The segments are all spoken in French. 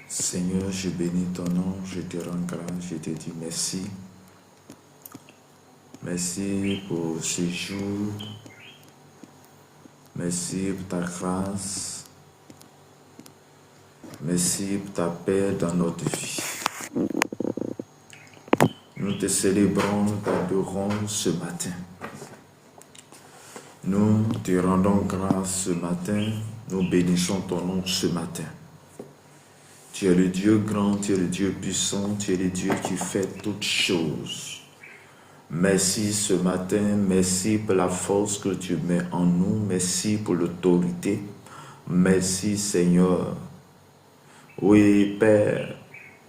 Seigneur, je bénis ton nom, je te rends grâce, je te dis merci. Merci pour ce jour. Merci pour ta grâce. Merci pour ta paix dans notre vie. Nous te célébrons, nous t'adorons ce matin. Nous te rendons grâce ce matin. Nous bénissons ton nom ce matin. Tu es le Dieu grand, tu es le Dieu puissant, tu es le Dieu qui fait toutes choses. Merci ce matin, merci pour la force que tu mets en nous, merci pour l'autorité. Merci Seigneur. Oui Père,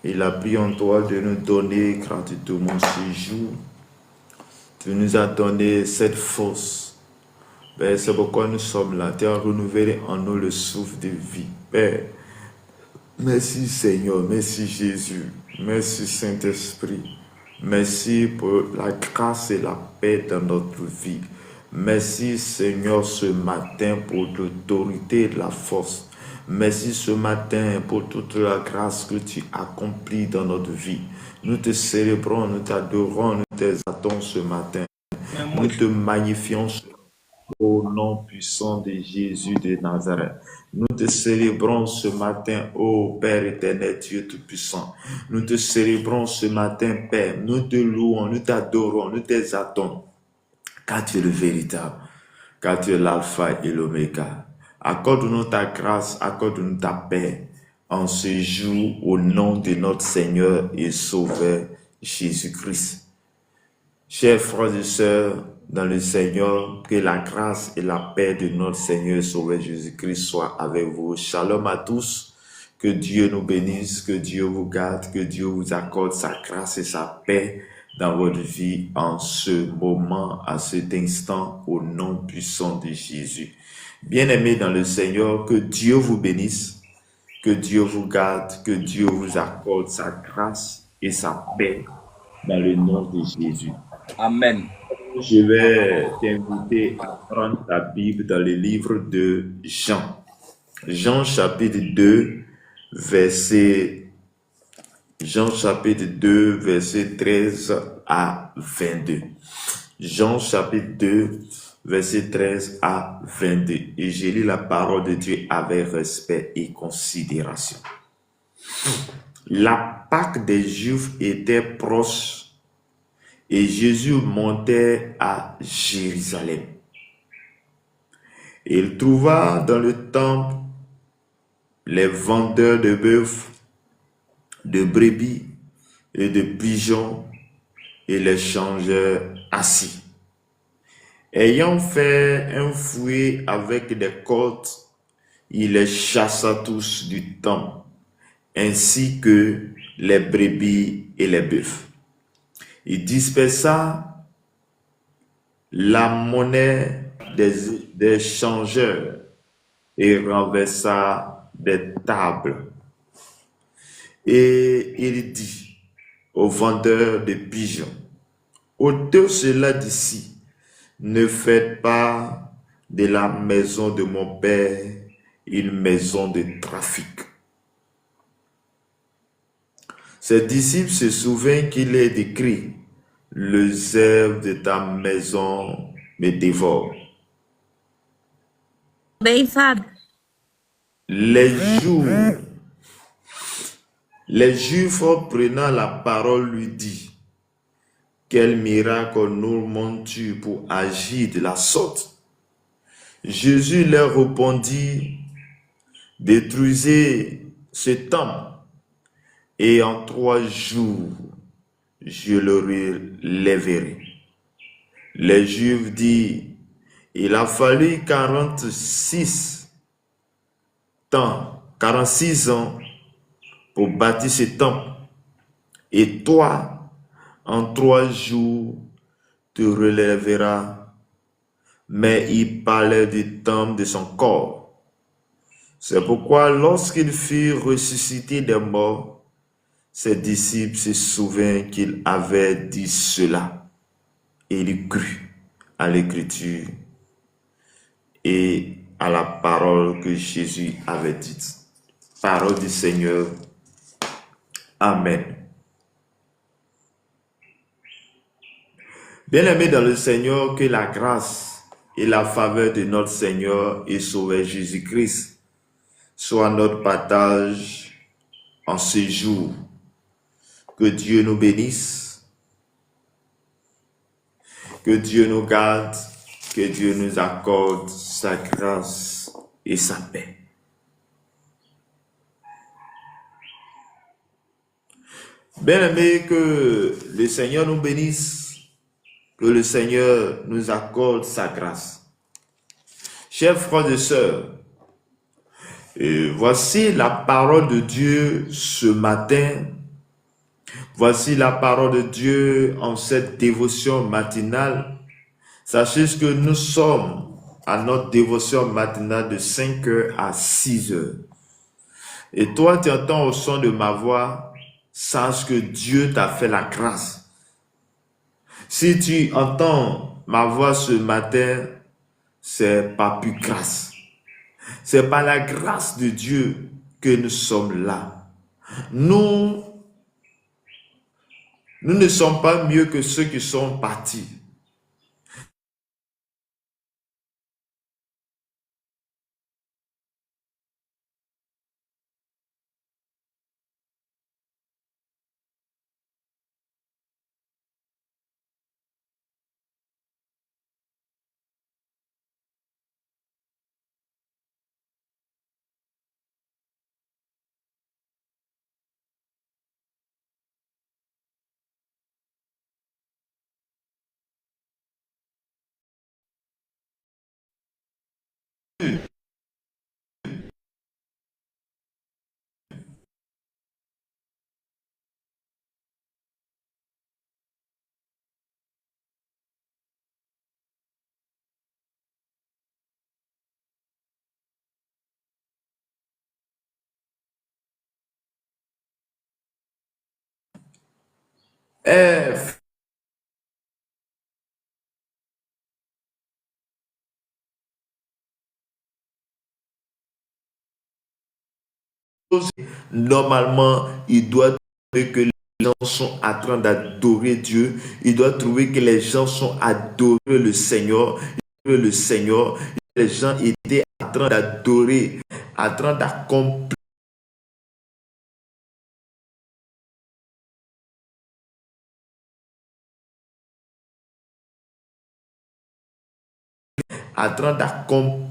il a pris en toi de nous donner gratuitement ce jour. Tu nous as donné cette force. Père, c'est pourquoi nous sommes là. Tu as renouvelé en nous le souffle de vie. Père, merci Seigneur, merci Jésus, merci Saint-Esprit. Merci pour la grâce et la paix dans notre vie. Merci Seigneur ce matin pour l'autorité et la force. Merci ce matin pour toute la grâce que tu accomplis dans notre vie. Nous te célébrons, nous t'adorons, nous t'exaltons ce matin. Nous te magnifions au nom puissant de Jésus de Nazareth. Nous te célébrons ce matin, ô Père éternel, Dieu tout-puissant. Nous te célébrons ce matin, Père. Nous te louons, nous t'adorons, nous t'exaltons. Car tu es le véritable, car tu es l'alpha et l'oméga. Accorde-nous ta grâce, accorde-nous ta paix en ce jour au nom de notre Seigneur et Sauveur Jésus-Christ. Chers frères et sœurs, dans le Seigneur, que la grâce et la paix de notre Seigneur et Sauveur Jésus-Christ soient avec vous. Shalom à tous, que Dieu nous bénisse, que Dieu vous garde, que Dieu vous accorde sa grâce et sa paix dans votre vie en ce moment, à cet instant, au nom puissant de Jésus. Bien-aimés dans le Seigneur, que Dieu vous bénisse, que Dieu vous garde, que Dieu vous accorde sa grâce et sa paix dans le nom de Jésus. Amen. Je vais t'inviter à prendre ta Bible dans le livre de Jean. Jean chapitre 2, verset 13 à 22. Jean chapitre 2, verset 13 à 22. Et je lis la parole de Dieu avec respect et considération. La Pâque des Juifs était proche et Jésus montait à Jérusalem. Il trouva dans le temple les vendeurs de bœufs, de brebis et de pigeons et les changeurs assis. Ayant fait un fouet avec des cordes, il les chassa tous du temple, ainsi que les brebis et les bœufs. Il dispersa la monnaie des changeurs et renversa des tables. Et il dit aux vendeurs de pigeons, ôtez cela d'ici, ne faites pas de la maison de mon père une maison de trafic. Ses disciples se souviennent qu'il est écrit, le zèle de ta maison me dévore. Bem, Fábio. Les Juifs prenant la parole lui dit, quel miracle nous montres-tu pour agir de la sorte? Jésus leur répondit, détruisez ce temple et en 3 jours, je le relèverai. Les Juifs dirent, il a fallu 46 ans pour bâtir ce temple. Et toi, en 3 jours, tu relèveras. Mais il parlait du temple de son corps. C'est pourquoi lorsqu'il fut ressuscité des morts, ses disciples se souvinrent qu'il avait dit cela. Et il crut à l'écriture et à la parole que Jésus avait dite. Parole du Seigneur. Amen. Bien-aimés dans le Seigneur, que la grâce et la faveur de notre Seigneur et Sauveur Jésus-Christ soient notre partage en ce jour. Que Dieu nous bénisse, que Dieu nous garde, que Dieu nous accorde sa grâce et sa paix. Bien-aimés, que le Seigneur nous bénisse, que le Seigneur nous accorde sa grâce. Chers frères et sœurs, voici la parole de Dieu ce matin. Voici la parole de Dieu en cette dévotion matinale. Sachez que nous sommes à notre dévotion matinale de 5h à 6h. Et toi, tu entends au son de ma voix, sache que Dieu t'a fait la grâce. Si tu entends ma voix ce matin, c'est pas plus grâce. C'est par la grâce de Dieu que nous sommes là. Nous ne sommes pas mieux que ceux qui sont partis. Normalement, il doit trouver que les gens sont en train d'adorer Dieu. Il doit trouver que les gens sont adorer le Seigneur. Le Seigneur, les gens étaient en train d'adorer, en train d'accomplir, en train d'accomplir.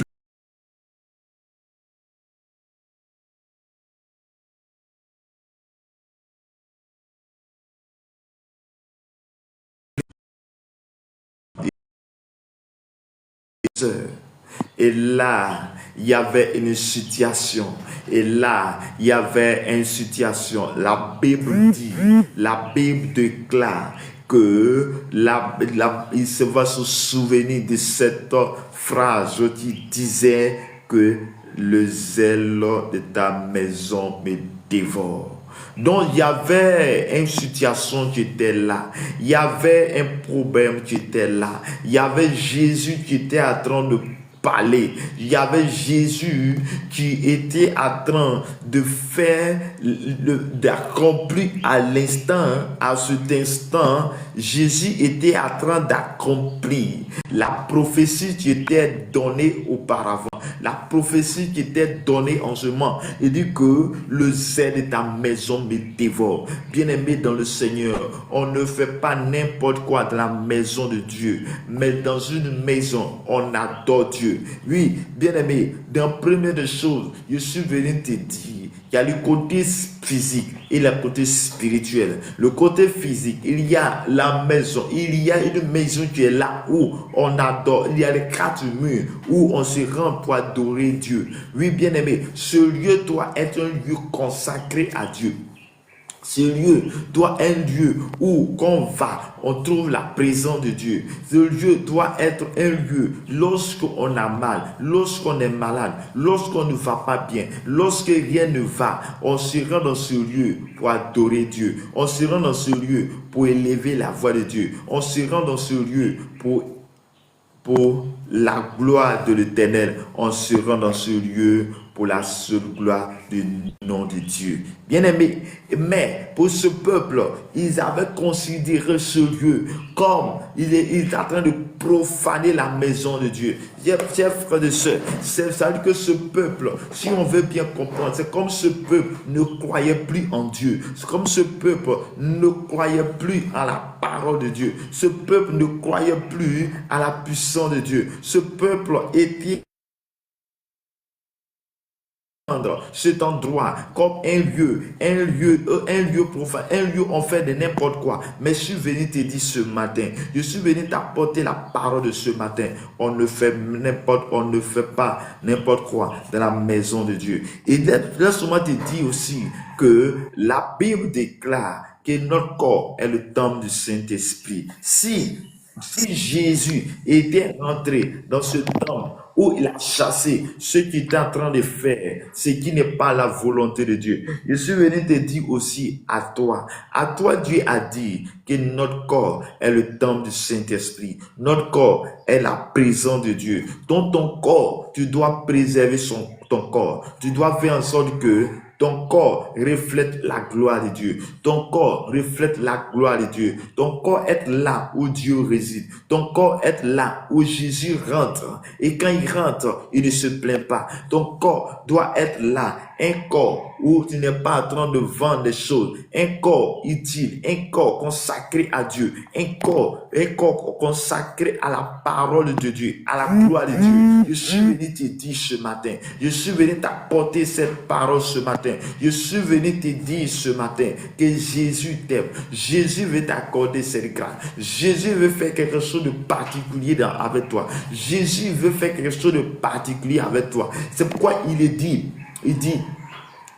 Et là, il y avait une situation. Et là, il y avait une situation. La Bible dit, la Bible déclare que il se va se souvenir de cette phrase qui disait que le zèle de ta maison me dévore. Donc, il y avait une situation qui était là. Il y avait un problème qui était là. Il y avait Jésus qui était en train de parler. Il y avait Jésus qui était en train de faire, d'accomplir à l'instant, à cet instant, Jésus était en train d'accomplir la prophétie qui était donnée auparavant. La prophétie qui était donnée en ce moment. Il dit que le zèle de ta maison me dévore. Bien-aimé dans le Seigneur, on ne fait pas n'importe quoi dans la maison de Dieu. Mais dans une maison, on adore Dieu. Oui, bien-aimé, dans première des choses, je suis venu te dire, il y a le côté physique et le côté spirituel. Le côté physique, il y a la maison. Il y a une maison qui est là où on adore. Il y a les 4 murs où on se rend pour adorer Dieu. Oui, bien-aimé, ce lieu doit être un lieu consacré à Dieu. Ce lieu doit être un lieu où quand on va, on trouve la présence de Dieu. Ce lieu doit être un lieu lorsqu'on a mal, lorsqu'on est malade, lorsqu'on ne va pas bien, lorsque rien ne va, on se rend dans ce lieu pour adorer Dieu. On se rend dans ce lieu pour élever la voix de Dieu. On se rend dans ce lieu pour pour la gloire de l'Éternel. On se rend dans ce lieu pour la seule gloire du nom de Dieu. Bien-aimés, mais pour ce peuple, ils avaient considéré ce lieu comme il est en train de profaner la maison de Dieu. Chers frères et sœurs, ça veut dire que ce peuple, si on veut bien comprendre, c'est comme ce peuple ne croyait plus en Dieu. C'est comme ce peuple ne croyait plus à la parole de Dieu. Ce peuple ne croyait plus à la puissance de Dieu. Ce peuple était cet endroit comme un lieu profane, un lieu on fait de n'importe quoi. Mais je suis venu te dire ce matin, je suis venu t'apporter la parole de ce matin. On ne fait pas n'importe quoi dans la maison de Dieu. Et laisse-moi te dire aussi que la Bible déclare que notre corps est le temple du Saint-Esprit. Si Jésus était rentré dans ce temple où il a chassé ceux qui étaient en train de faire ce qui n'est pas la volonté de Dieu, je suis venu te dire aussi à toi, Dieu a dit que notre corps est le temple du Saint-Esprit. Notre corps est la présence de Dieu. Dans ton corps, tu dois préserver ton corps. Tu dois faire en sorte que ton corps reflète la gloire de Dieu. Ton corps reflète la gloire de Dieu. Ton corps est là où Dieu réside. Ton corps est là où Jésus rentre. Et quand il rentre, il ne se plaint pas. Ton corps doit être là. Un corps où tu n'es pas en train de vendre des choses. Un corps utile. Un corps consacré à Dieu. Un corps consacré à la parole de Dieu. À la gloire de Dieu. Je suis venu te dire ce matin. Je suis venu t'apporter cette parole ce matin. Je suis venu te dire ce matin que Jésus t'aime. Jésus veut t'accorder cette grâce. Jésus veut faire quelque chose de particulier avec toi. Jésus veut faire quelque chose de particulier avec toi. C'est pourquoi il dit,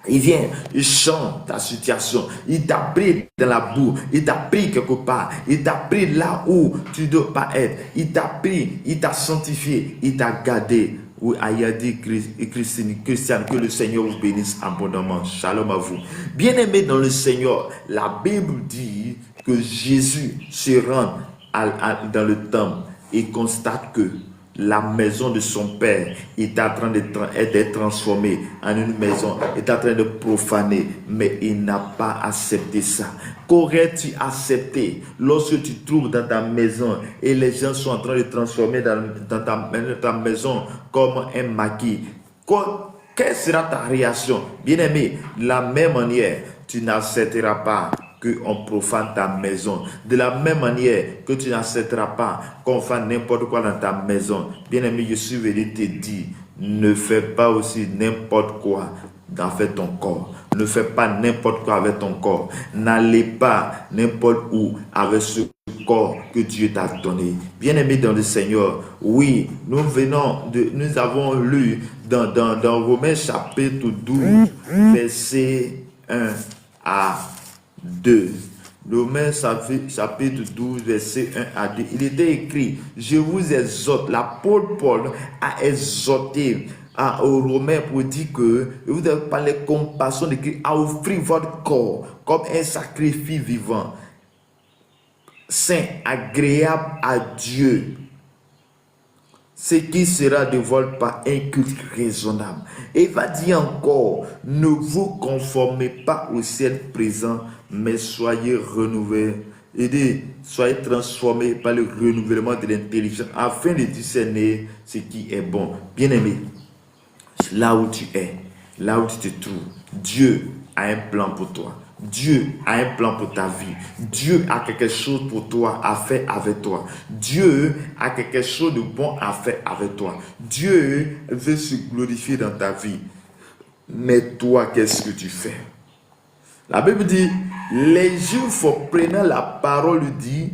il vient, il change ta situation. Il t'a pris dans la boue. Il t'a pris quelque part. Il t'a pris là où tu ne dois pas être. Il t'a pris, il t'a sanctifié. Il t'a gardé. Oui, Ayadi Christiane, que le Seigneur vous bénisse abondamment. Shalom à vous. Bien-aimés dans le Seigneur, la Bible dit que Jésus se rend dans le temple et constate que la maison de son père est en train d'être transformée en une maison, est en train de profaner, mais il n'a pas accepté ça. Qu'aurais-tu accepté lorsque tu trouves dans ta maison et les gens sont en train de transformer dans ta maison comme un maquis? Quelle sera ta réaction? Bien-aimé, de la même manière, tu n'accepteras pas qu'on profane ta maison. De la même manière que tu n'accepteras pas qu'on fasse n'importe quoi dans ta maison. Bien-aimé, je suis venu te dire, ne fais pas aussi n'importe quoi avec ton corps. Ne fais pas n'importe quoi avec ton corps. N'allez pas n'importe où avec ce corps que Dieu t'a donné. Bien-aimé dans le Seigneur, oui, nous avons lu dans Romains chapitre 12, verset 1 à 2. Romains chapitre 12, verset 1 à 2. Il était écrit, je vous exhorte, l'apôtre Paul a exhorté aux Romains pour dire que vous avez parlé compassion de Christ, à offrir votre corps comme un sacrifice vivant, saint, agréable à Dieu, ce qui sera de votre part un culte raisonnable. Et il va dire encore, ne vous conformez pas au ciel présent, mais soyez renouvelés. Il dit, soyez transformés par le renouvellement de l'intelligence, afin de discerner ce qui est bon. Bien-aimé, là où tu es, là où tu te trouves, Dieu a un plan pour toi. Dieu a un plan pour ta vie. Dieu a quelque chose pour toi à faire avec toi. Dieu a quelque chose de bon à faire avec toi. Dieu veut se glorifier dans ta vie. Mais toi, qu'est-ce que tu fais? La Bible dit, les Juifs prenant la parole dit,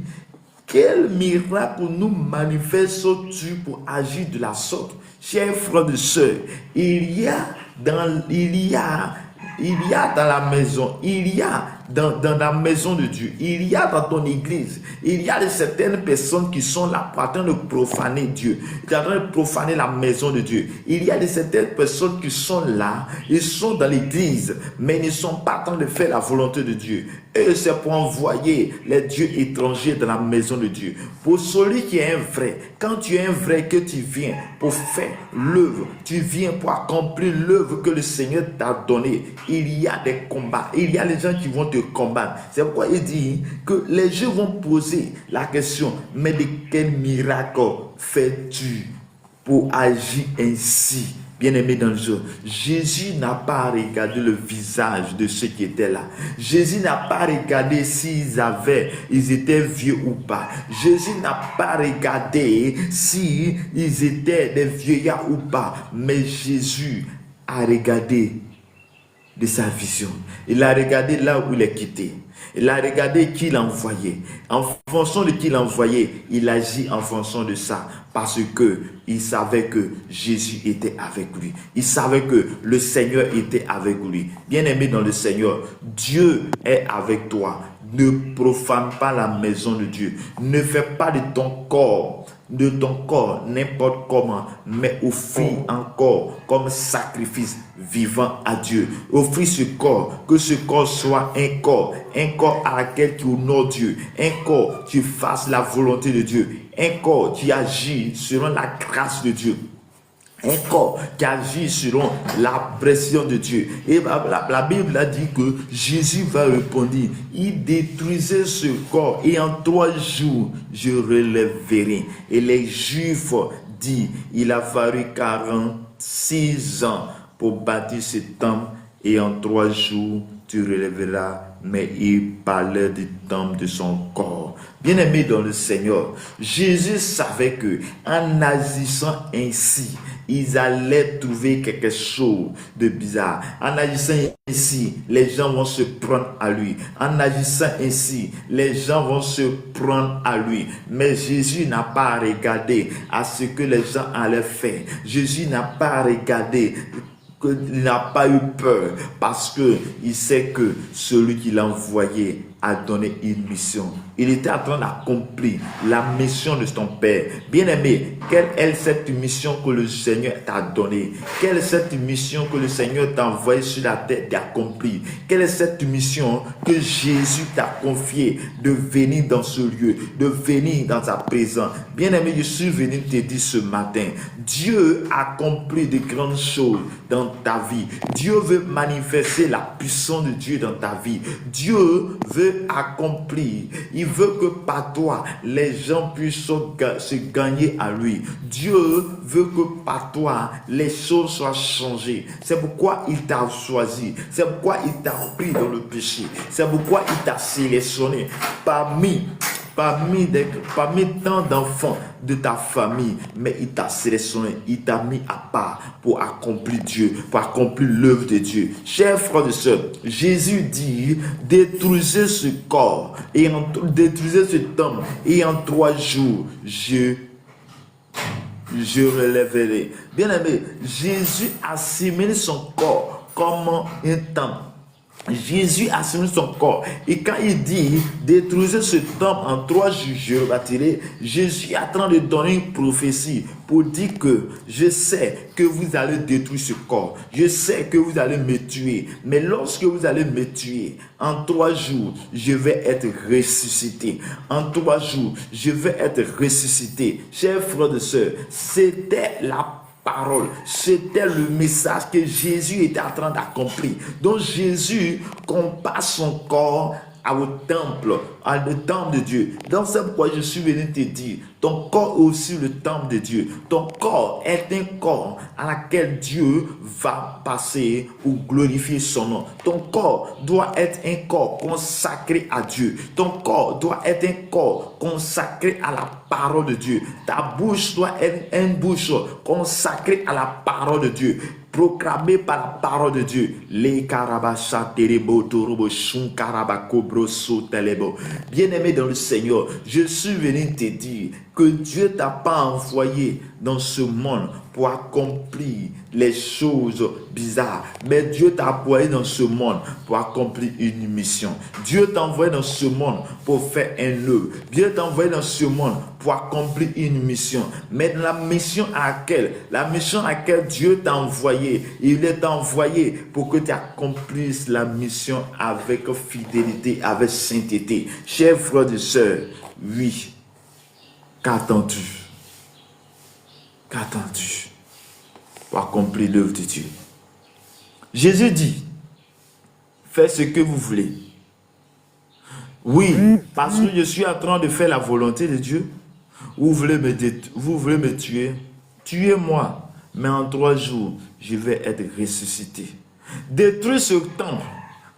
quel miracle nous manifestes-tu pour agir de la sorte? Chers frères et sœurs, il y a dans la maison, il y a dans la maison de Dieu. Il y a dans ton église, il y a certaines personnes qui sont là en train de profaner Dieu, qui sont en train de profaner la maison de Dieu. Il y a certaines personnes qui sont là, ils sont dans l'église, mais ils ne sont pas en train de faire la volonté de Dieu. Et c'est pour envoyer les dieux étrangers dans la maison de Dieu. Pour celui qui est un vrai, quand tu es un vrai, que tu viens pour faire l'œuvre, tu viens pour accomplir l'œuvre que le Seigneur t'a donnée, il y a des combats, il y a des gens qui vont te combattre. C'est pourquoi il dit que les gens vont poser la question, mais de quel miracle fais-tu pour agir ainsi? Bien-aimé dans le jeu, Jésus n'a pas regardé le visage de ceux qui étaient là. Jésus n'a pas regardé ils étaient vieux ou pas. Jésus n'a pas regardé si ils étaient des vieillards ou pas. Mais Jésus a regardé de sa vision. Il a regardé là où il est quitté. Il a regardé qui l'a envoyé. En fonction de qui l'a envoyé, il agit en fonction de ça. Parce que il savait que Jésus était avec lui. Il savait que le Seigneur était avec lui. Bien-aimé dans le Seigneur, Dieu est avec toi. Ne profane pas la maison de Dieu. Ne fais pas de ton corps n'importe comment, mais offrir encore comme sacrifice vivant à Dieu. Offrir ce corps, que ce corps soit un corps à laquelle tu honores Dieu, un corps qui fasse la volonté de Dieu, un corps qui agit selon la grâce de Dieu. Un corps qui agit selon la pression de Dieu. Et la Bible a dit que Jésus va répondre, il détruisait ce corps et en 3 jours, je relèverai. Et les Juifs disent, il a fallu 46 ans pour bâtir ce temple et en 3 jours, tu relèveras. Mais il parlait du temple de son corps. Bien-aimé dans le Seigneur, Jésus savait que en agissant ainsi, ils allaient trouver quelque chose de bizarre. En agissant ainsi, les gens vont se prendre à lui. En agissant ainsi, les gens vont se prendre à lui. Mais Jésus n'a pas regardé à ce que les gens allaient faire. Jésus n'a pas regardé, qu'il n'a pas eu peur, parce qu'il sait que celui qui l'a envoyé a donné une mission. Il était en train d'accomplir la mission de son Père. Bien-aimé, quelle est cette mission que le Seigneur t'a donnée? Quelle est cette mission que le Seigneur t'a envoyé sur la terre d'accomplir? Quelle est cette mission que Jésus t'a confiée de venir dans ce lieu, de venir dans sa présence? Bien-aimé, je suis venu te dire ce matin, Dieu accomplit de grandes choses dans ta vie. Dieu veut manifester la puissance de Dieu dans ta vie. Dieu veut accomplir. Il veut que par toi, les gens puissent se gagner à lui. Dieu veut que par toi, les choses soient changées. C'est pourquoi il t'a choisi. C'est pourquoi il t'a pris dans le péché. C'est pourquoi il t'a sélectionné parmi tant d'enfants de ta famille, mais il t'a sélectionné, il t'a mis à part pour accomplir Dieu, pour accomplir l'œuvre de Dieu. Chers frères et sœurs, Jésus dit, détruisez ce corps, et détruisez ce temple, et en 3 jours, je relèverai. Bien aimé, Jésus assimile son corps comme un temple. Jésus a assimilé son corps. Et quand il dit détruisez ce temple en 3 jours, je le bâtirai, Jésus est en train de donner une prophétie pour dire que je sais que vous allez détruire ce corps. Je sais que vous allez me tuer. Mais lorsque vous allez me tuer, en 3 jours, je vais être ressuscité. En 3 jours, je vais être ressuscité. Chers frères et sœurs, c'était la parole, c'était le message que Jésus était en train d'accomplir. Donc Jésus compare son corps au temple de Dieu. Donc c'est pourquoi je suis venu te dire, ton corps est aussi le temple de Dieu. Ton corps est un corps à laquelle Dieu va passer ou glorifier son nom. Ton corps doit être un corps consacré à Dieu. Ton corps doit être un corps consacré à la parole de Dieu. Ta bouche doit être une bouche consacrée à la parole de Dieu, proclamé par la parole de Dieu. Bien-aimé dans le Seigneur, je suis venu te dire que Dieu t'a pas envoyé dans ce monde pour accomplir les choses bizarres. Mais Dieu t'a envoyé dans ce monde pour accomplir une mission. Dieu t'a envoyé dans ce monde pour faire un œuvre. Dieu t'a envoyé dans ce monde pour accomplir une mission. Mais la mission à laquelle Dieu t'a envoyé, il est envoyé pour que tu accomplisses la mission avec fidélité, avec sainteté. Chers frères et sœurs, oui, qu'attends-tu? Qu'attends-tu pour accomplir l'œuvre de Dieu? Jésus dit, faites ce que vous voulez. Oui, parce que je suis en train de faire la volonté de Dieu. Vous voulez me tuer? Tuez-moi, mais en 3 jours, je vais être ressuscité. Détruis ce temple.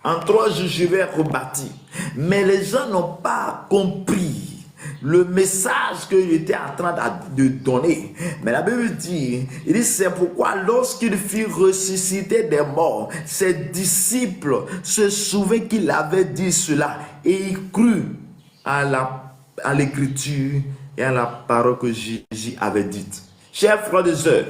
En 3 jours, je vais rebâtir. Mais les gens n'ont pas compris le message qu'il était en train de donner. Mais la Bible dit, c'est pourquoi lorsqu'il fut ressuscité des morts, ses disciples se souviennent qu'il avait dit cela et ils crurent à l'écriture et à la parole que Jésus avait dite. Chers frères et sœurs,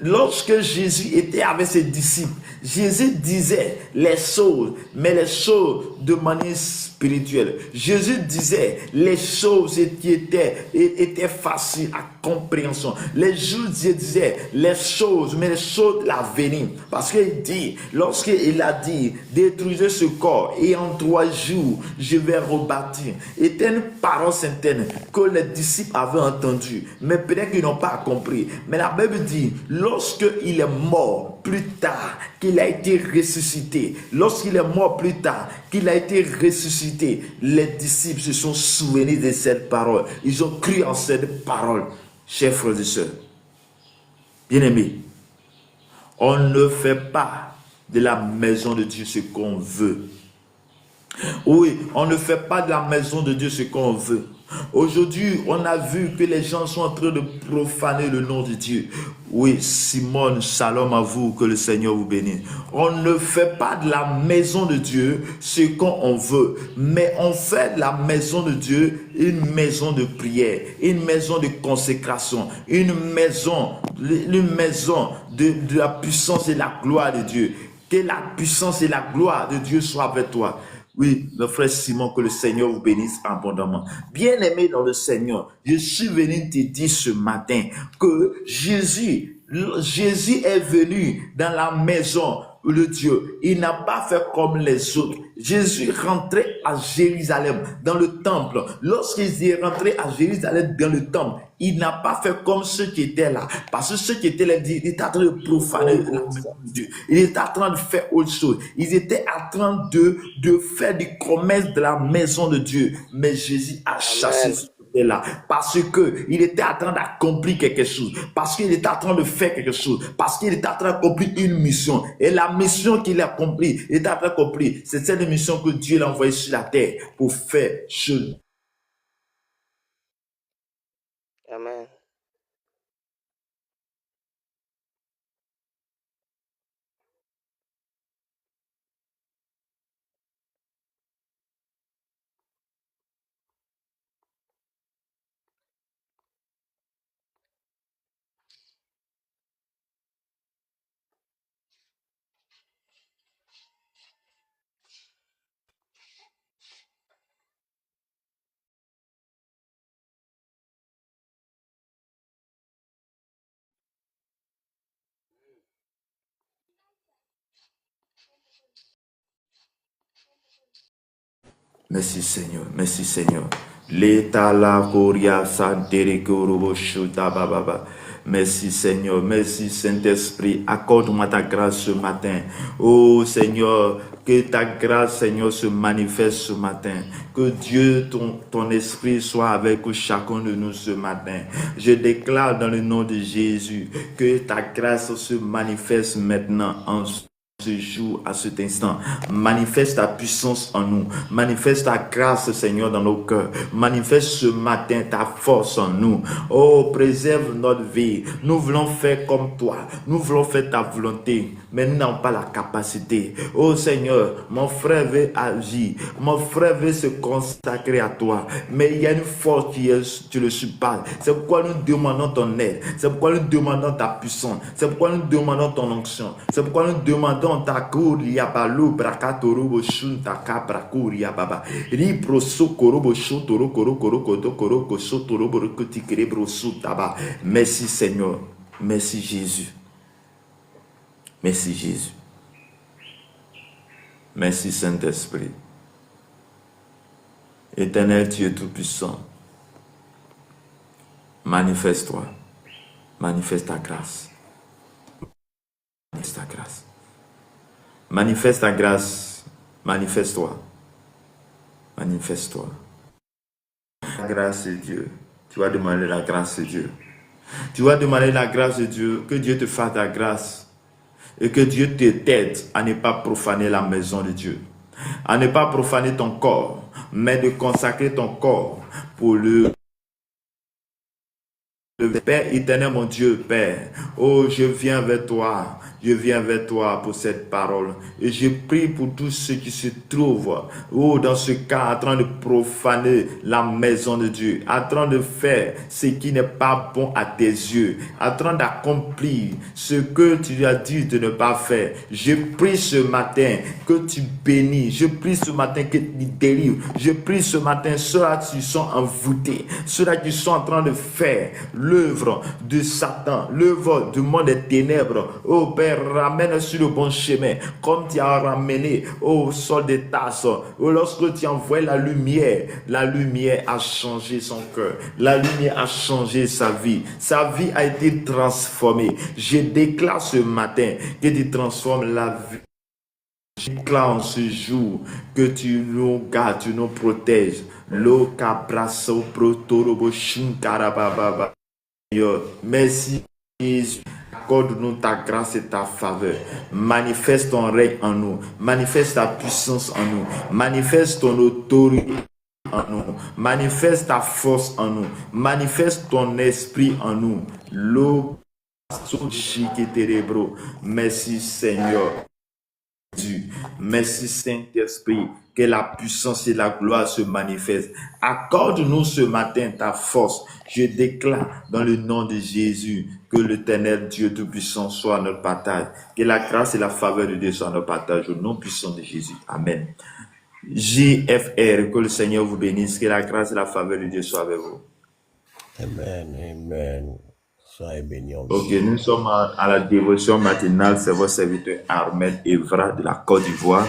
lorsque Jésus était avec ses disciples, Jésus disait les choses, mais les choses de manière spirituelle. Jésus disait les choses qui étaient faciles à compréhension. Les Juifs disaient les choses, mais les choses de l'avenir. Parce qu'il dit, lorsqu'il a dit, détruisez ce corps et en 3 jours, je vais rebâtir. C'était une parole certaine que les disciples avaient entendue, mais peut-être qu'ils n'ont pas compris. Mais la Bible dit, lorsqu'il est mort plus tard, qu'il a été ressuscité, lorsqu'il est mort plus tard, qu'il a été ressuscité, les disciples se sont souvenus de cette parole. Ils ont cru en cette parole. Chers frères et sœurs, bien-aimés, on ne fait pas de la maison de Dieu ce qu'on veut. Oui, on ne fait pas de la maison de Dieu ce qu'on veut. Aujourd'hui, on a vu que les gens sont en train de profaner le nom de Dieu. Oui, Simone, shalom à vous, que le Seigneur vous bénisse. On ne fait pas de la maison de Dieu ce qu'on veut, mais on fait de la maison de Dieu une maison de prière, une maison de consécration, une maison de la puissance et la gloire de Dieu. Que la puissance et la gloire de Dieu soient avec toi. Oui, le frère Simon, que le Seigneur vous bénisse abondamment. Bien-aimé dans le Seigneur, je suis venu te dire ce matin que Jésus est venu dans la maison de Dieu. Il n'a pas fait comme les autres. Jésus rentrait à Jérusalem, dans le temple. Lorsqu'il est rentré à Jérusalem, dans le temple, il n'a pas fait comme ceux qui étaient là. Parce que ceux qui étaient là, ils étaient en train de profaner la maison de Dieu. Ils étaient en train de faire autre chose. Ils étaient en train de faire des promesses de la maison de Dieu. Mais Jésus a chassé ceux qui étaient là. Parce qu'il était en train d'accomplir quelque chose. Parce qu'il était en train de faire quelque chose. Parce qu'il était en train d'accomplir une mission. Et la mission qu'il a accomplie, il était en train d'accomplir. C'est cette mission que Dieu l'a envoyée sur la terre pour faire chose. Amen. Merci Seigneur, merci Seigneur. L'état la koria santere korobo shuta bababa. Merci Seigneur, merci Saint-Esprit, accorde-moi ta grâce ce matin. Oh Seigneur, que ta grâce Seigneur se manifeste ce matin. Que Dieu, ton esprit soit avec chacun de nous ce matin. Je déclare dans le nom de Jésus que ta grâce se manifeste maintenant en ce jour, à cet instant. Manifeste ta puissance en nous. Manifeste ta grâce, Seigneur, dans nos cœurs. Manifeste ce matin ta force en nous. Oh, préserve notre vie. Nous voulons faire comme toi. Nous voulons faire ta volonté, mais nous n'avons pas la capacité. Oh Seigneur, mon frère veut agir. Mon frère veut se consacrer à toi. Mais il y a une force qui est, tu le surpasses. C'est pourquoi nous demandons ton aide. C'est pourquoi nous demandons ta puissance. C'est pourquoi nous demandons ton onction. C'est pourquoi nous demandons ta kuria balu brakatoro shunta kabrakuria baba. Ripro sokoro shotoro koro koro koto koro kosotoro borokoti kerebro sutaba. Merci Seigneur. Merci Jésus. Merci Jésus. Merci Saint-Esprit. Éternel Dieu Tout-Puissant, manifeste-toi. Manifeste ta grâce. Manifeste ta grâce. Manifeste ta grâce. Manifeste-toi. Manifeste-toi. La grâce de Dieu. Tu vas demander la grâce de Dieu. Tu vas demander la grâce de Dieu. Que Dieu te fasse ta grâce. Et que Dieu t'aide à ne pas profaner la maison de Dieu. À ne pas profaner ton corps, mais de consacrer ton corps pour le Père éternel, mon Dieu, Père. Oh, je viens vers toi. Je viens vers toi pour cette parole. Et je prie pour tous ceux qui se trouvent, oh, dans ce cas, en train de profaner la maison de Dieu, en train de faire ce qui n'est pas bon à tes yeux, en train d'accomplir ce que tu lui as dit de ne pas faire. Je prie ce matin que tu bénis. Je prie ce matin que tu délivres. Je prie ce matin ceux-là qui sont envoûtés, ceux-là qui sont en train de faire l'œuvre de Satan, l'œuvre du monde des ténèbres. Oh Père, ramène sur le bon chemin, comme tu as ramené au sol des tasses. Oh, lorsque tu envoies la lumière a changé son cœur. La lumière a changé sa vie. Sa vie a été transformée. Je déclare ce matin que tu transformes la vie. Je déclare en ce jour que tu nous gardes, tu nous protèges. Lo cabraso protorobo shinkarababa. Merci Jésus. Accorde-nous ta grâce et ta faveur. Manifeste ton règne en nous. Manifeste ta puissance en nous. Manifeste ton autorité en nous. Manifeste ta force en nous. Manifeste ton esprit en nous. Merci Seigneur. Merci Saint-Esprit, que la puissance et la gloire se manifestent. Accorde-nous ce matin ta force. Je déclare dans le nom de Jésus que l'Éternel Dieu Tout-Puissant soit notre partage. Que la grâce et la faveur de Dieu soient notre partage au nom puissant de Jésus. Amen. JFR, que le Seigneur vous bénisse. Que la grâce et la faveur de Dieu soient avec vous. Amen, amen. Soyez bénis. Ok, nous sommes à la dévotion matinale. C'est votre serviteur Ahmed Evra de la Côte d'Ivoire.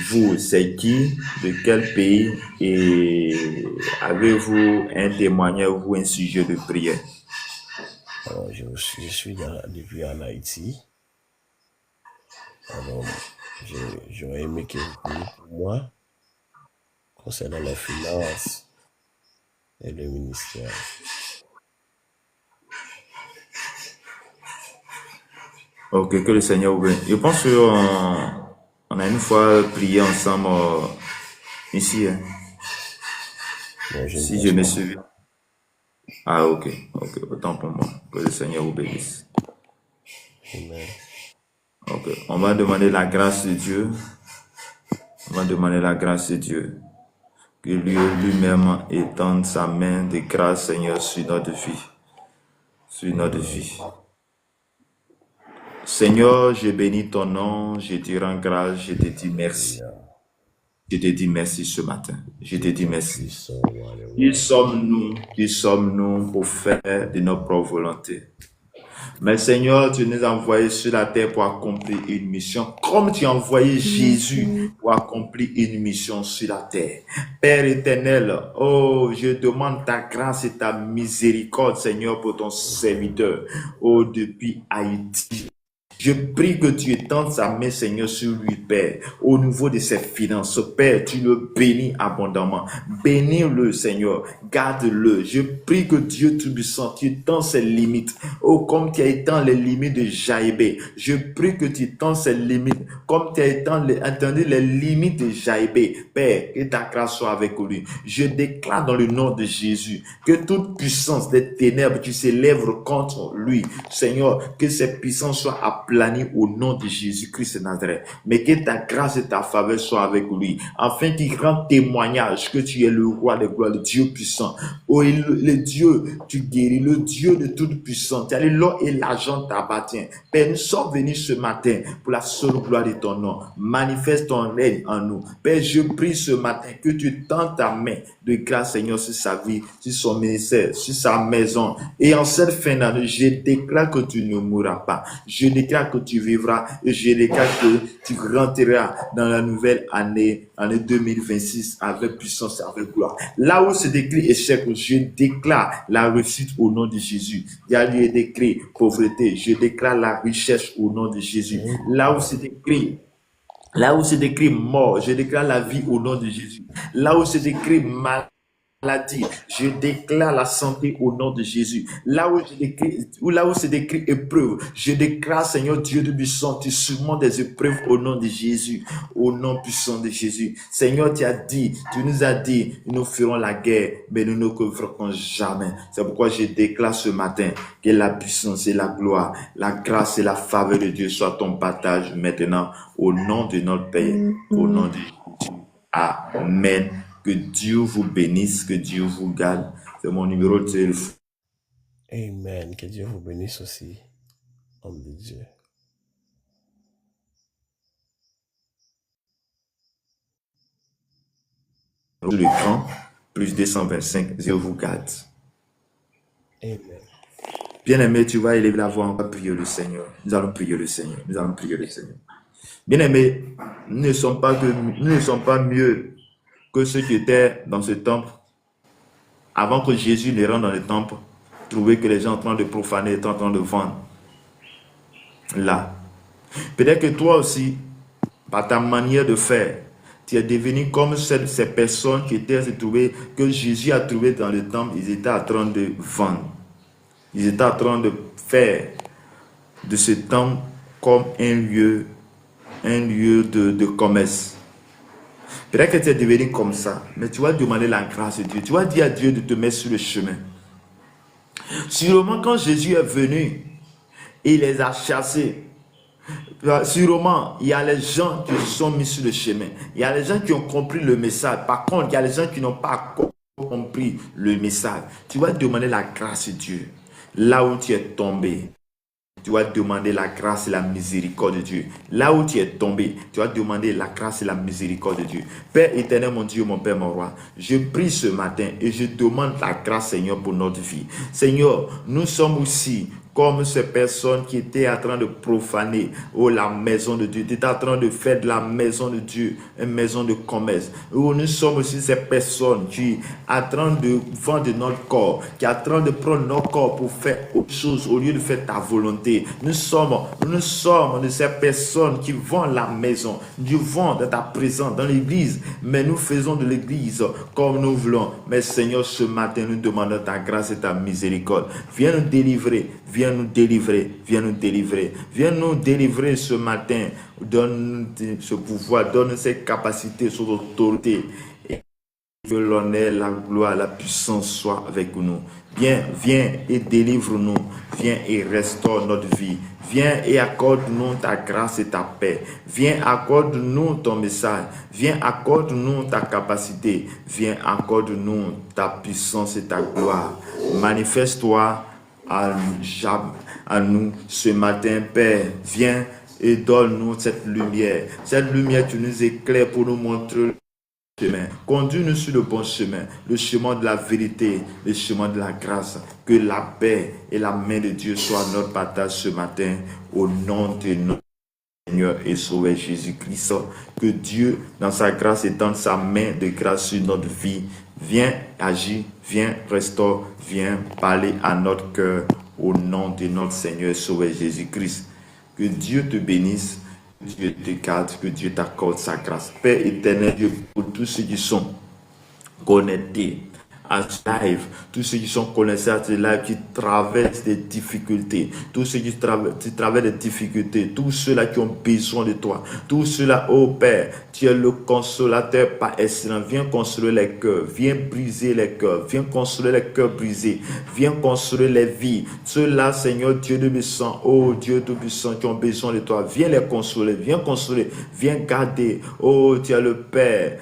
Vous, c'est qui? De quel pays? Et avez-vous un témoignage ou un sujet de prière? Alors, je suis depuis en Haïti. Alors, j'aurais aimé que vous priez pour moi concernant les finances et le ministère. Ok, que le Seigneur vous bénisse. Je pense qu'on a une fois prié ensemble ici. Hein. Bon, Si je me souviens. Ah, ok, autant pour moi. Que le Seigneur vous bénisse. Amen. Ok, on va demander la grâce de Dieu. On va demander la grâce de Dieu. Que lui-même étende sa main de grâce, Seigneur, sur notre vie. Sur notre vie. Seigneur, je bénis ton nom, je te rends grâce, je te dis merci. Je te dis merci ce matin. Je te dis merci. Qui sommes-nous pour faire de notre propre volonté? Mais Seigneur, tu nous as envoyés sur la terre pour accomplir une mission, comme tu as envoyé Jésus pour accomplir une mission sur la terre. Père éternel, oh, je demande ta grâce et ta miséricorde, Seigneur, pour ton serviteur. Oh, depuis Haïti. Je prie que tu étendes sa main, Seigneur, sur lui, Père, au niveau de ses finances. Père, tu le bénis abondamment. Bénis-le, Seigneur. Garde-le. Je prie que Dieu Tout-Puissant, tu étends ses limites. Oh, comme tu as étendu les limites de Jaïbé. Je prie que tu étends ses limites, comme tu as étendu les limites de Jaïbé. Père, que ta grâce soit avec lui. Je déclare dans le nom de Jésus que toute puissance des ténèbres qui s'élève contre lui, Seigneur, que ces puissances soient aplanies au nom de Jésus-Christ de Nazareth. Mais que ta grâce et ta faveur soient avec lui, afin qu'il rende témoignage que tu es le roi des gloires, le Dieu puissant. Oh, le Dieu, tu guéris, le Dieu de toute puissance. L'or et l'argent t'appartient. Père, nous sommes venus ce matin pour la seule gloire de ton nom. Manifeste ton règne en nous. Père, je prie ce matin que tu tends ta main de grâce, Seigneur, sur sa vie, sur son ministère, sur sa maison. Et en cette fin d'année, je déclare que tu ne mourras pas. Je déclare que tu vivras et je déclare que tu rentreras dans la nouvelle année 2026 avec puissance et avec gloire. Là où c'est écrit échec, je déclare la réussite au nom de Jésus. Il y a lieu d'écrit pauvreté, je déclare la richesse au nom de Jésus. Là où c'est écrit mort, je déclare la vie au nom de Jésus. Là où c'est écrit maladie, je déclare la santé au nom de Jésus. Là où c'est écrit épreuve, je déclare, Seigneur Dieu de puissant, tu surmontes des épreuves au nom de Jésus, au nom puissant de Jésus. Seigneur, tu nous as dit, nous ferons la guerre, mais nous ne conquérons jamais. C'est pourquoi je déclare ce matin que la puissance et la gloire, la grâce et la faveur de Dieu soient ton partage maintenant, au nom de notre Père, au nom de Jésus. Amen. Que Dieu vous bénisse, que Dieu vous garde. C'est mon numéro de téléphone. Amen. Que Dieu vous bénisse aussi, homme de Dieu. Sur l'écran, plus 225, Dieu vous garde. Amen. Bien-aimé, tu vas élever la voix, on va prier le Seigneur. Nous allons prier le Seigneur. Nous allons prier le Seigneur. Bien-aimé, nous ne sommes pas mieux que ceux qui étaient dans ce temple. Avant que Jésus ne rentre dans le temple, trouver que les gens sont en train de profaner, sont en train de vendre. Là. Peut-être que toi aussi, par ta manière de faire, tu es devenu comme ces personnes qui étaient trouvées, que Jésus a trouvé dans le temple, ils étaient en train de vendre. Ils étaient en train de faire de ce temple comme un lieu de commerce. Peut-être que tu es devenu comme ça, mais tu vas demander la grâce de Dieu. Tu vas dire à Dieu de te mettre sur le chemin. Sûrement, quand Jésus est venu, il les a chassés. Sûrement, il y a les gens qui se sont mis sur le chemin. Il y a les gens qui ont compris le message. Par contre, il y a les gens qui n'ont pas compris le message. Tu vas demander la grâce de Dieu. Là où tu es tombé, tu vas demander la grâce et la miséricorde de Dieu. Là où tu es tombé, tu vas demander la grâce et la miséricorde de Dieu. Père éternel, mon Dieu, mon Père, mon roi, je prie ce matin et je demande la grâce, Seigneur, pour notre vie. Seigneur, nous sommes aussi comme ces personnes qui étaient en train de profaner la maison de Dieu, qui étaient en train de faire de la maison de Dieu une maison de commerce. Nous sommes aussi ces personnes qui sont en train de vendre notre corps, qui sont en train de prendre notre corps pour faire autre chose au lieu de faire ta volonté. Nous sommes de ces personnes qui vendent la maison, du vent de ta présence dans l'église, mais nous faisons de l'église comme nous voulons. Mais Seigneur, ce matin, nous demandons ta grâce et ta miséricorde. Viens nous délivrer. Viens nous délivrer, viens nous délivrer, viens nous délivrer ce matin. Donne ce pouvoir, donne ces capacités, cette autorité. Et que l'honneur, la gloire, la puissance soient avec nous. Viens et délivre-nous. Viens et restaure notre vie. Viens et accorde-nous ta grâce et ta paix. Viens, accorde-nous ton message. Viens, accorde-nous ta capacité. Viens, accorde-nous ta puissance et ta gloire. Manifeste-toi à nous ce matin, Père. Viens et donne-nous cette lumière. Cette lumière, tu nous éclaires pour nous montrer le chemin. Conduis-nous sur le bon chemin, le chemin de la vérité, le chemin de la grâce. Que la paix et la main de Dieu soient notre partage ce matin, au nom de notre Seigneur et Sauveur Jésus-Christ. Que Dieu, dans sa grâce, étende sa main de grâce sur notre vie. Viens agir, viens restaure, viens parler à notre cœur au nom de notre Seigneur et Sauveur Jésus-Christ. Que Dieu te bénisse, que Dieu te garde, que Dieu t'accorde sa grâce. Père éternel Dieu, pour tous ceux qui sont connectés à ce live, tous ceux qui sont connectés à ce live, qui traversent des difficultés, tous ceux qui traversent des difficultés, tous ceux-là qui ont besoin de toi, tous ceux-là, oh Père, tu es le consolateur par excellence. Viens consoler les cœurs, viens briser les cœurs, viens consoler les cœurs brisés, viens consoler les vies. Ceux-là, Seigneur Dieu de puissant, oh Dieu de puissant, qui ont besoin de toi, viens les consoler, viens garder. Oh, tu es le Père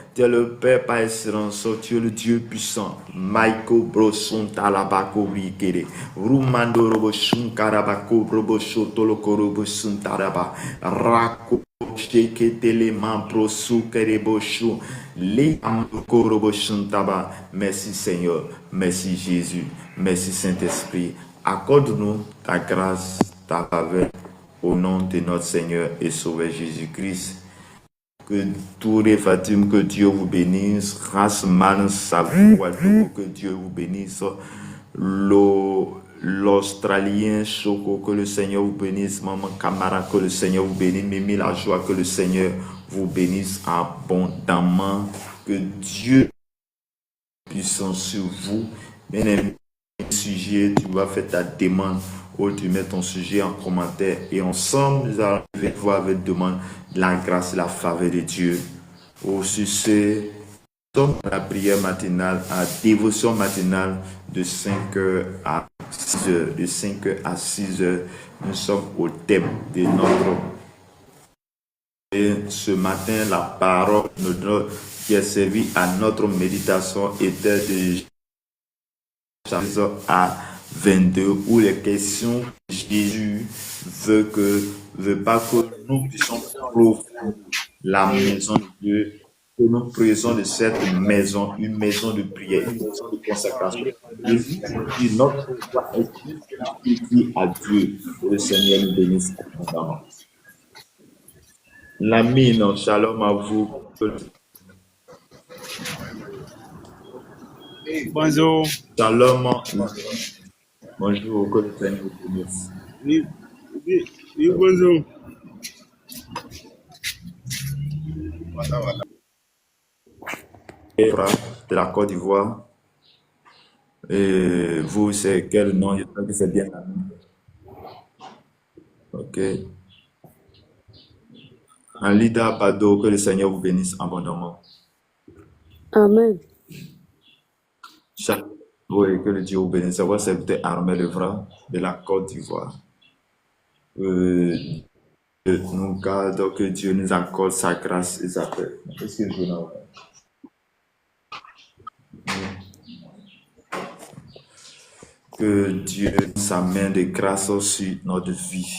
par excellence, oh, tu es le Dieu puissant. Maiko brosun talabako rikere. Rumando robo shun karabako robo shotolo korobo sun taraba. Rako sheke teleman brosu kerebo shu. Le korobo shun taba. Merci Seigneur, merci Jésus, merci Saint-Esprit. Accorde-nous ta grâce, ta faveur, au nom de notre Seigneur et Sauveur Jésus-Christ. Que tout les Fatim, que Dieu vous bénisse. Rasman Savou, que Dieu vous bénisse. L'Australien Choco, que le Seigneur vous bénisse. Maman Camara, que le Seigneur vous bénisse. Mimi la joie, que le Seigneur vous bénisse abondamment. Que Dieu puissant sur vous. Bien-aimé, sujet, tu vas faire ta demande ou tu mets ton sujet en commentaire et ensemble nous allons voir avec demande la grâce et la faveur de Dieu. Aussi c'est la prière matinale, à dévotion matinale de 5h à 6h. De 5h à 6h, nous sommes au thème de notre. Et ce matin, la parole qui est servie à notre méditation était de chapitre à 22, où les questions que Jésus veut pas que nous puissions profiter la maison de Dieu, que nous présentons de cette maison une maison de prière, une maison de consacration. Jésus dit notre foi est écrit à Dieu. Que le Seigneur nous bénisse abondamment. L'ami, shalom à vous. Bonjour. Shalom. Bonjour, que le Seigneur vous bénisse. Oui, bonjour. De la Côte d'Ivoire. Et vous, c'est quel nom? J'espère que c'est bien. Ok. Alida Bado, que le Seigneur vous bénisse abondamment. Amen. Oui, que le Dieu vous bénisse. C'est votre serviteur Armel Levra de la Côte d'Ivoire. Nous gardons que Dieu nous accorde sa grâce et sa paix. Qu'est-ce que je veux dire? Que Dieu sa main de grâce sur notre vie.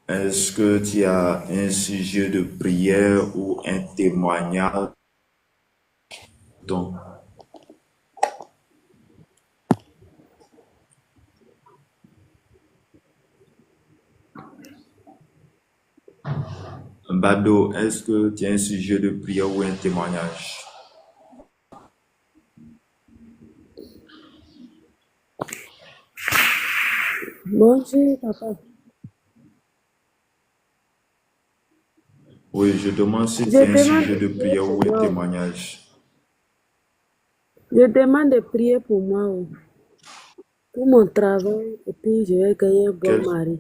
Est-ce que tu as un sujet de prière ou un témoignage? Donc, Bado, est-ce que tu as un sujet de prière ou un témoignage? Bonjour, papa. Oui, je demande si tu as un sujet de prière ou un témoignage. Je demande de prier pour moi, pour mon travail, et puis je vais gagner un bon mari.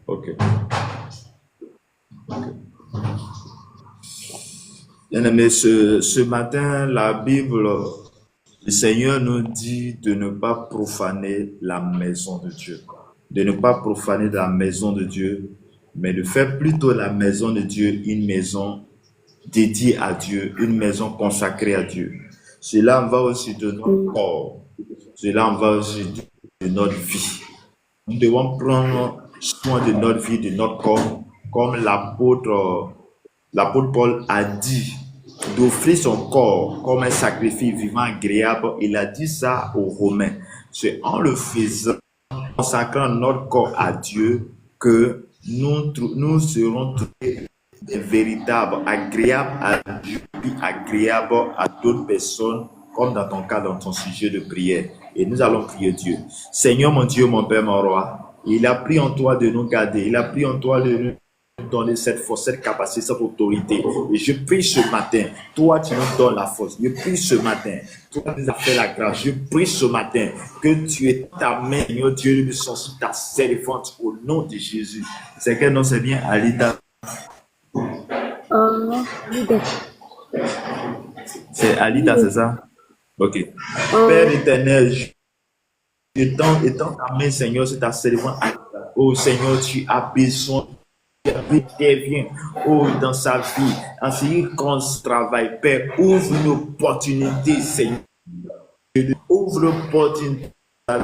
Ok. Bien-aimé, ce matin, la Bible, le Seigneur nous dit de ne pas profaner la maison de Dieu. De ne pas profaner la maison de Dieu, mais de faire plutôt la maison de Dieu une maison dédiée à Dieu, une maison consacrée à Dieu. Cela en va aussi de notre corps. Cela en va aussi de notre vie. Nous devons prendre soin de notre vie, de notre corps, comme l'apôtre Paul a dit, d'offrir son corps comme un sacrifice vivant agréable. Il a dit ça aux Romains. C'est en le faisant, consacrant notre corps à Dieu, que nous serons trouvés des véritables, agréables à Dieu, agréables à d'autres personnes, comme dans ton cas, dans ton sujet de prière. Et nous allons prier Dieu. Seigneur, mon Dieu, mon Père, mon roi, il a pris en toi de nous garder. Il a pris en toi de nous donner cette force, cette capacité, cette autorité. Et je prie ce matin, toi tu nous donnes la force. Je prie ce matin, toi tu nous as fait la grâce. Je prie ce matin que tu es ta main, Seigneur Dieu, nous sommes sur ta servante au nom de Jésus. C'est quel nom? C'est bien Alida. Lida. C'est Alida, c'est ça? Ok. Père éternel, étant ta main, Seigneur, sur ta servante. Oh Seigneur, tu as besoin. Intervient dans sa vie, en ce qui compte ce travail. Père, ouvre une opportunité, Seigneur. Ouvre l'opportunité.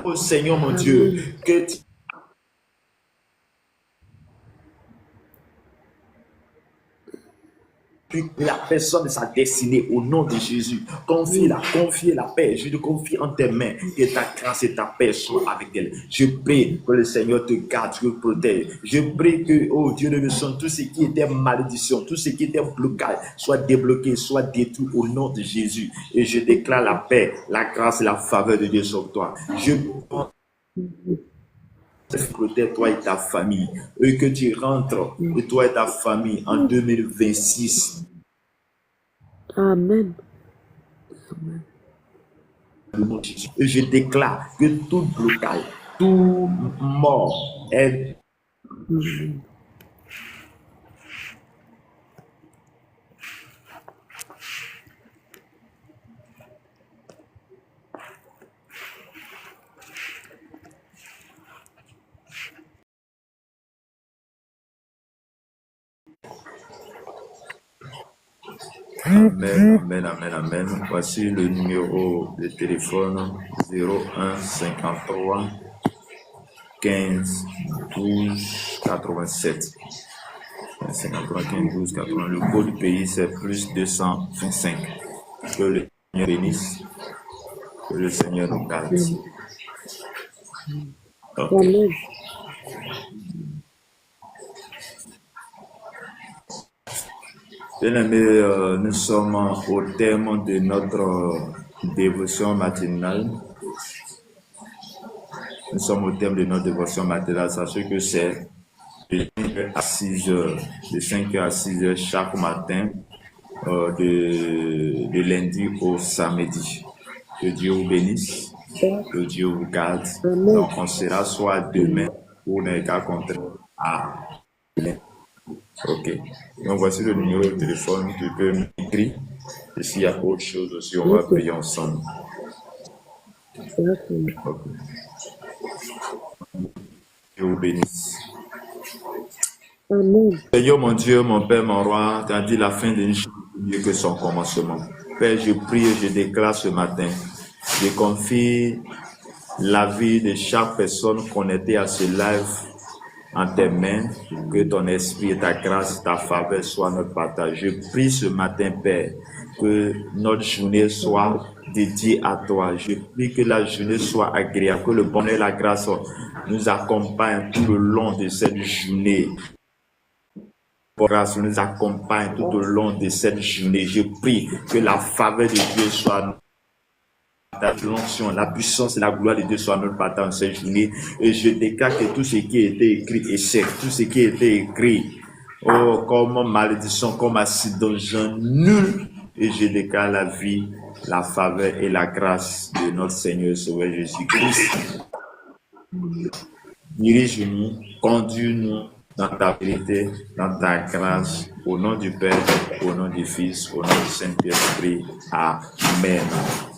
Oh Seigneur, mon Dieu, que tu la personne de sa destinée au nom de Jésus. Confie la paix. Je te confie en tes mains que ta grâce et ta paix soient avec elle. Je prie que le Seigneur te garde, te protège. Je prie que, oh Dieu de son, tout ce qui était malédiction, tout ce qui était blocage, soit débloqué, soit détruit au nom de Jésus. Et je déclare la paix, la grâce et la faveur de Dieu sur toi. Je protège toi et ta famille. Et que tu rentres, et toi et ta famille, en 2026. Amen. Et je déclare que tout blocage, tout mort est Amen, amen, amen, amen. Voici le numéro de téléphone 01 53 15 12 87. 53 15 12 80. Le code du pays c'est plus 225. Que le Seigneur bénisse. Que le Seigneur nous garde. Okay. Bien-aimés, nous sommes au terme de notre dévotion matinale. Nous sommes au terme de notre dévotion matinale. Sachez que c'est de 5h à 6h. De 5h à 6h chaque matin, de lundi au samedi. Que Dieu vous bénisse. Que Dieu vous garde. Donc, on sera soit demain ou dans le cas contraire à lundi. Ok. Donc, voici le numéro de téléphone. Tu peux m'écrire. Et s'il y a autre chose aussi, on va prier ensemble. Okay. Dieu vous bénisse. Amen. Seigneur, mon Dieu, mon Père, mon roi, tu as dit la fin d'une chose mieux que son commencement. Père, je prie et je déclare ce matin. Je confie la vie de chaque personne connectée à ce live en tes mains, que ton esprit et ta grâce, ta faveur soient notre partage. Je prie ce matin, Père, que notre journée soit dédiée à toi. Je prie que la journée soit agréable, que le bonheur et la grâce nous accompagnent tout le long de cette journée. Grâce nous accompagne tout au long de cette journée. Je prie que la faveur de Dieu soit l'onction, la puissance et la gloire de Dieu soit notre partage en cette journée. Et je déclare que tout ce qui a été écrit est sec, tout ce qui a été écrit, comme malédiction, comme accident, j'annule. Et je déclare la vie, la faveur et la grâce de notre Seigneur et Sauveur Jésus-Christ. Dirige-nous, conduis-nous dans ta vérité, dans ta grâce, au nom du Père, au nom du Fils, au nom du Saint-Esprit. Amen.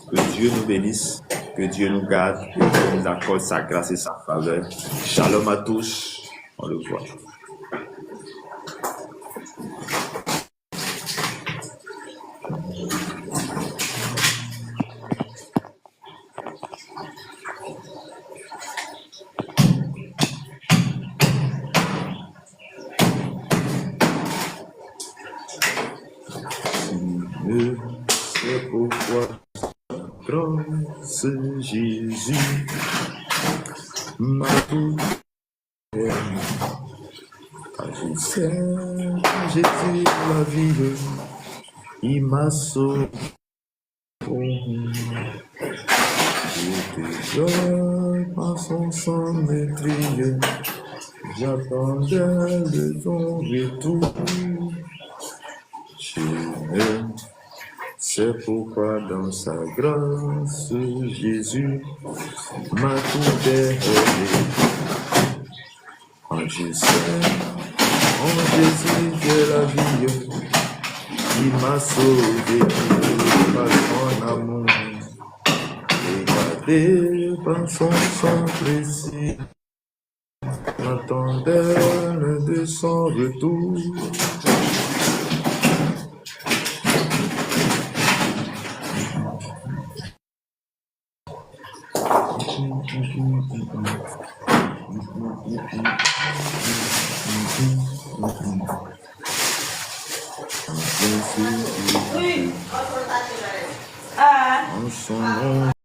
Que Dieu nous bénisse, que Dieu nous garde, que Dieu nous accorde sa grâce et sa faveur. Shalom à tous. On le voit. C'est pourquoi grâce Jésus m'a tout agissé. Jésus la vie, il m'a sauvé. joie par son sang meurtrier. J'attendais de ton retour. Je m'aime. C'est pourquoi dans sa grâce, Jésus m'a tout donné. En Jésus, j'ai la vie. Il m'a sauvé par son amour. Regardez par son sang précieux. M'attendait de son retour. En son nom.